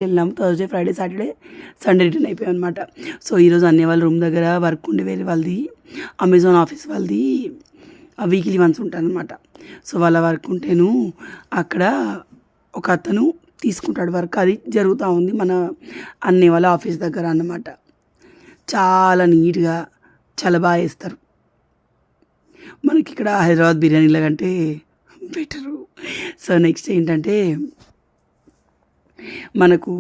వెళ్ళాము. Thursday, Friday, Saturday, Sunday return అయిపోయామనమాట. So, ఈరోజు అన్నయ్య వాళ్ళ రూమ్ దగ్గర వర్క్ ఉండి వేరే వాళ్ళది అమెజాన్ ఆఫీస్ వాళ్ళది వీక్లీ వన్స్ ఉంటానన్నమాట. సో, వాళ్ళ వర్క్ ఉంటేను అక్కడ ఒక అతను తీసుకుంటాడు వర్క్. అది జరుగుతూ ఉంది మన అన్నయ్య వాళ్ళ ఆఫీస్ దగ్గర అన్నమాట. చాలా నీట్‌గా చాలా బాగా చేస్తారు. మనకిక్కడ హైదరాబాద్ బిర్యానీల కంటే బెటరు. సో, నెక్స్ట్ ఏంటంటే మనకు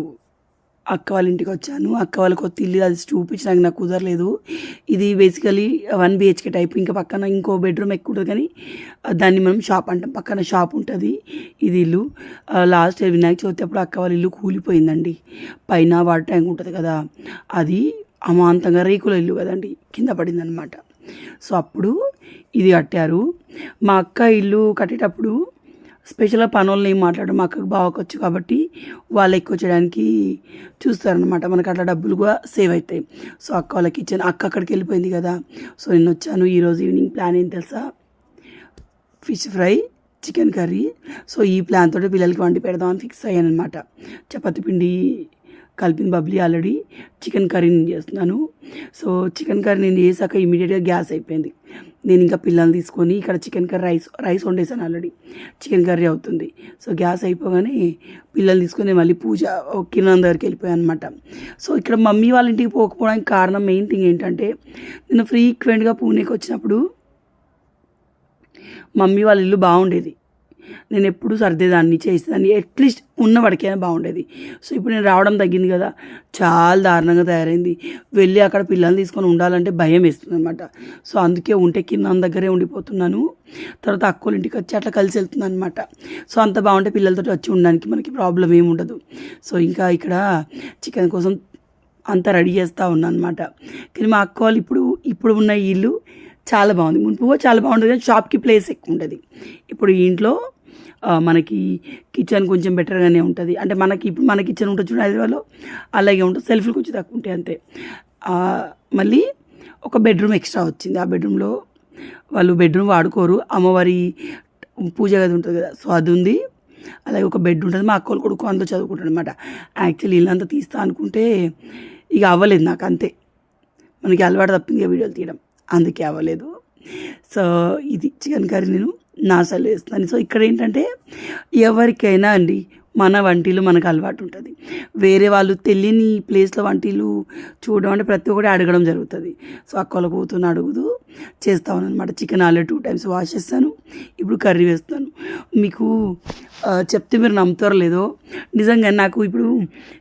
అక్క వాళ్ళ ఇంటికి వచ్చాను. అక్క వాళ్ళ కొత్త ఇల్లు అది చూపించడానికి నాకు కుదరలేదు. ఇది బేసికలీ 1 BHK టైప్. ఇంకా పక్కన ఇంకో బెడ్రూమ్ ఎక్కువ ఉంటుంది కానీ దాన్ని మనం షాప్ అంటాం. పక్కన షాప్ ఉంటుంది. ఇది ఇల్లు లాస్ట్ ఇయర్ వినాయక చవితి అప్పుడు అక్క వాళ్ళ ఇల్లు కూలిపోయిందండి. పైన వాటర్ ట్యాంక్ ఉంటుంది కదా, అది అమాంతంగా రేకుల ఇల్లు కదండి, కింద పడిందనమాట. సో, అప్పుడు ఇది కట్టారు. మా అక్క ఇల్లు కట్టేటప్పుడు స్పెషల్‌గా పనోళ్ళని ఏం మాట్లాడరు. మా అక్కకి బావకొచ్చు కాబట్టి వాళ్ళు ఎక్కువ చేయడానికి చూస్తారనమాట. మనకు అట్లా డబ్బులు కూడా సేవ్ అవుతాయి. సో, అక్క వాళ్ళకి ఇచ్చాను. అక్క అక్కడికి వెళ్ళిపోయింది కదా. సో, నేను వచ్చాను. ఈరోజు ఈవినింగ్ ప్లాన్ ఏంటి తెలుసా? Fish fry, chicken curry. So, ఈ ప్లాన్ తోటి పిల్లలకి వండి పెడదామని ఫిక్స్ అయ్యాననమాట. చపాతీ పిండి కలిపింది బబ్లీ ఆల్రెడీ. చికెన్ కర్రీ నేను చేస్తున్నాను. సో, చికెన్ కర్రీ నేను చేసాక ఇమీడియట్గా గ్యాస్ అయిపోయింది. నేను ఇంకా పిల్లల్ని తీసుకొని ఇక్కడ చికెన్ కర్రీ రైస్ వండేసాను ఆల్రెడీ. చికెన్ కర్రీ అవుతుంది. సో, గ్యాస్ అయిపోగానే పిల్లల్ని తీసుకొని మళ్ళీ పూజ కిరణ్ దగ్గరికి వెళ్ళిపోయాను అనమాట. సో, ఇక్కడ మమ్మీ వాళ్ళ ఇంటికి పోకపోవడానికి కారణం మెయిన్ థింగ్ ఏంటంటే, నేను ఫ్రీక్వెంట్గా పూణేకి వచ్చినప్పుడు మమ్మీ వాళ్ళ ఇల్లు బాగుండేది. నేను ఎప్పుడు సర్దేదాన్ని, చేసేదాన్ని, అట్లీస్ట్ ఉన్న వాడికైనా బాగుండేది. సో, ఇప్పుడు నేను రావడం తగ్గింది కదా, చాలా దారుణంగా తయారైంది. వెళ్ళి అక్కడ పిల్లల్ని తీసుకొని ఉండాలంటే భయం వేస్తుంది అనమాట. సో, అందుకే ఉంటే కింద దగ్గరే ఉండిపోతున్నాను. తర్వాత అక్కోళ్ళ ఇంటికి వచ్చి అట్లా కలిసి వెళ్తున్నాను అనమాట. సో, అంత బాగుంటే పిల్లలతో వచ్చి ఉండడానికి మనకి ప్రాబ్లం ఏమి ఉండదు. సో, ఇంకా ఇక్కడ చికెన్ కోసం అంతా రెడీ చేస్తూ ఉన్నాను అనమాట. కానీ మా అక్క వాళ్ళు ఇప్పుడు ఉన్న ఈ ఇల్లు చాలా బాగుంది. మునుపు చాలా బాగుంటుంది కానీ షాప్కి ప్లేస్ ఎక్కువ ఉంటుంది. ఇప్పుడు ఈ ఇంట్లో మనకి కిచెన్ కొంచెం బెటర్గానే ఉంటుంది. అంటే ఇప్పుడు మన కిచెన్ ఉంటుంది చూడండి హైదరాబాద్లో, అలాగే ఉంటుంది. సెల్ఫ్లు కొంచెం తక్కువ ఉంటాయి అంతే. మళ్ళీ ఒక బెడ్రూమ్ ఎక్స్ట్రా వచ్చింది. ఆ బెడ్రూమ్లో వాళ్ళు బెడ్రూమ్ వాడుకోరు. అమ్మవారి పూజ గది ఉంటుంది కదా, సో అది ఉంది. అలాగే ఒక బెడ్ ఉంటుంది. మా అక్కలు కొడుకు అందరూ చదువుకుంటాడు అనమాట. యాక్చువల్లీ ఇల్లంతా తీస్తా అనుకుంటే ఇక అవ్వలేదు నాకు, అంతే. మనకి అలవాటు తప్పింది ఇక వీడియోలు తీయడం, అందుకే అవ్వలేదు. సో, ఇది చికెన్ కర్రీ నేను నాసాలు వేస్తాను. సో, ఇక్కడ ఏంటంటే ఎవరికైనా అండి మన వంటలు మనకు అలవాటు ఉంటుంది. వేరే వాళ్ళు తెలియని ప్లేస్లో వంటలు చూడడం అంటే ప్రతి ఒక్కటి అడగడం జరుగుతుంది. సో, అక్కల కూతురుని అడుగుతూ చేస్తాను అనమాట. చికెన్ ఆల్రెడీ 2 times వాష్ చేస్తాను. ఇప్పుడు కర్రీ వేస్తాను. మీకు చెప్తే మీరు నమ్ముతారో లేదో, నిజంగా నాకు ఇప్పుడు